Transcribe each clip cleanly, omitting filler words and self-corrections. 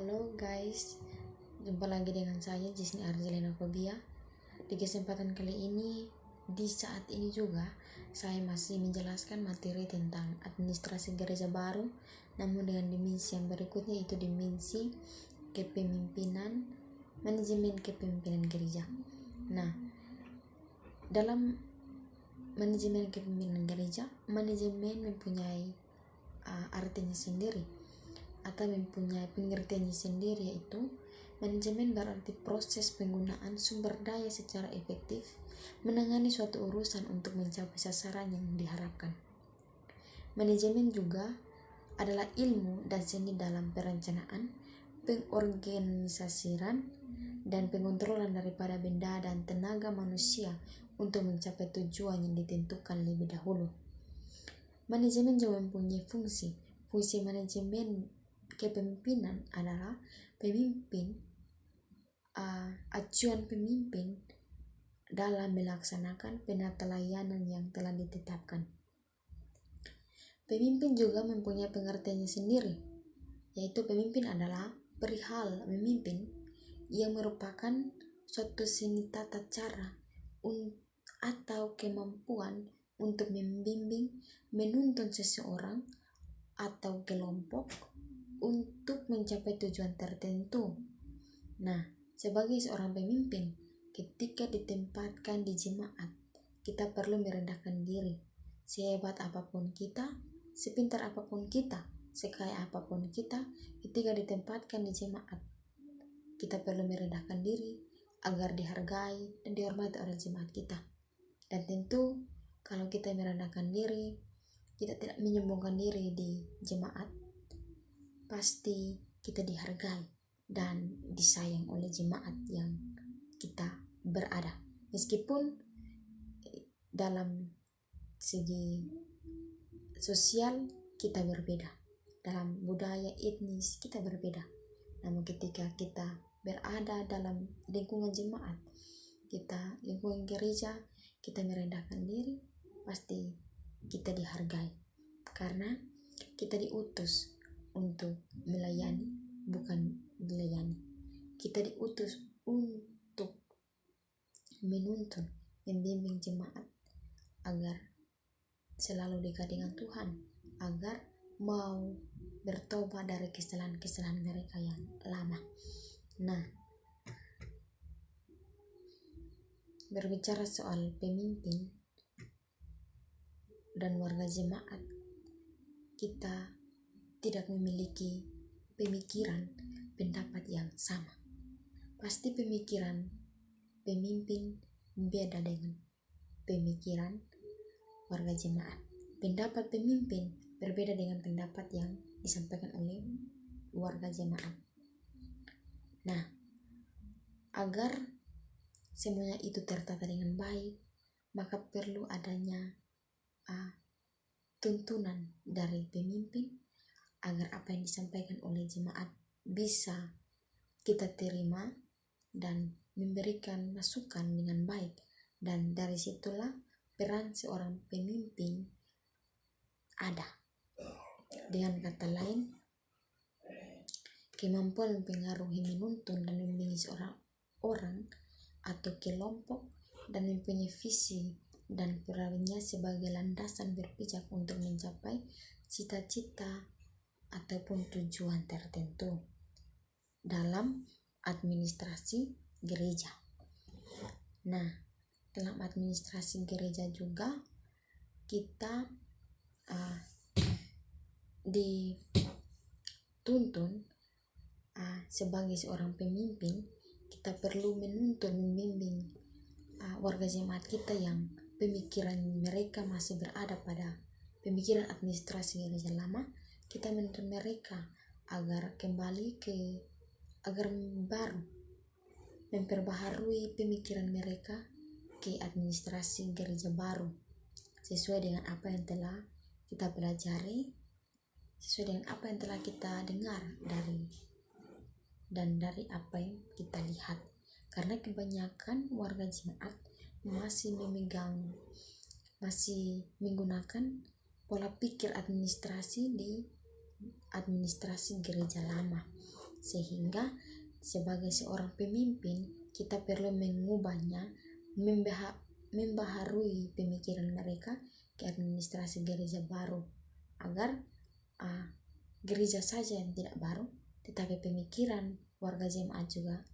Halo guys, jumpa lagi dengan saya Jisni Arjelina Fobia. Di kesempatan kali ini, di saat ini juga saya masih menjelaskan materi tentang administrasi gereja baru, namun dengan dimensi yang berikutnya, itu dimensi kepemimpinan, manajemen kepemimpinan gereja. Nah, dalam manajemen kepemimpinan gereja, manajemen mempunyai artinya sendiri atau mempunyai pengertiannya sendiri, yaitu manajemen berarti proses penggunaan sumber daya secara efektif menangani suatu urusan untuk mencapai sasaran yang diharapkan. Manajemen juga adalah ilmu dan seni dalam perencanaan, pengorganisasian, dan pengontrolan daripada benda dan tenaga manusia untuk mencapai tujuan yang ditentukan lebih dahulu. Manajemen juga mempunyai fungsi manajemen kepemimpinan adalah acuan pemimpin dalam melaksanakan penata layanan yang telah ditetapkan. Pemimpin juga mempunyai pengertiannya sendiri, yaitu pemimpin adalah perihal memimpin yang merupakan suatu seni tata cara atau kemampuan untuk membimbing, menuntun seseorang atau kelompok untuk mencapai tujuan tertentu. Nah, sebagai seorang pemimpin, ketika ditempatkan di jemaat, kita perlu merendahkan diri. Sehebat apapun kita, sepintar apapun kita, sekaya apapun kita, ketika ditempatkan di jemaat, kita perlu merendahkan diri agar dihargai dan dihormati oleh jemaat kita. Dan tentu, kalau kita merendahkan diri, kita tidak menyombongkan diri di jemaat, pasti kita dihargai dan disayang oleh jemaat yang kita berada. Meskipun dalam segi sosial kita berbeda, dalam budaya etnis kita berbeda, namun ketika kita berada dalam lingkungan jemaat, kita lingkungan gereja, kita merendahkan diri, pasti kita dihargai karena kita diutus untuk melayani, bukan dilayani. Kita diutus untuk menuntun, membimbing jemaat agar selalu dekat dengan Tuhan, agar mau bertobat dari kesalahan-kesalahan mereka yang lama. Nah, berbicara soal pemimpin dan warga jemaat, kita tidak memiliki pemikiran, pendapat yang sama. Pasti pemikiran pemimpin beda dengan pemikiran warga jemaat. Pendapat pemimpin berbeda dengan pendapat yang disampaikan oleh warga jemaat. Nah, agar semuanya itu tertata dengan baik, maka perlu adanya tuntunan dari pemimpin agar apa yang disampaikan oleh jemaat bisa kita terima dan memberikan masukan dengan baik. Dan dari situlah peran seorang pemimpin ada. Dengan kata lain, kemampuan mempengaruhi, menuntun, dan membimbing seorang orang atau kelompok dan mempunyai visi dan perannya sebagai landasan berpijak untuk mencapai cita-cita ataupun tujuan tertentu dalam administrasi gereja. Nah, dalam administrasi gereja juga kita dituntun sebagai seorang pemimpin, kita perlu menuntun, membimbing warga jemaat kita yang pemikiran mereka masih berada pada pemikiran administrasi gereja lama. Kita menuntun mereka agar kembali agar baru memperbaharui pemikiran mereka ke administrasi gereja baru, sesuai dengan apa yang telah kita pelajari, sesuai dengan apa yang telah kita dengar dari apa yang kita lihat. Karena kebanyakan warga jemaat masih menggunakan pola pikir administrasi di administrasi gereja lama. sehingga sebagai seorang pemimpin kita perlu mengubahnya, membaharui pemikiran mereka ke administrasi gereja baru, agar gereja saja yang tidak baru, tetapi pemikiran warga jemaat juga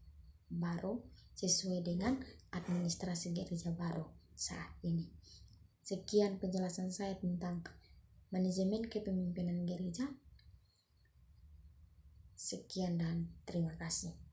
baru sesuai dengan administrasi gereja baru saat ini. Sekian penjelasan saya tentang manajemen kepemimpinan gereja. Sekian dan terima kasih.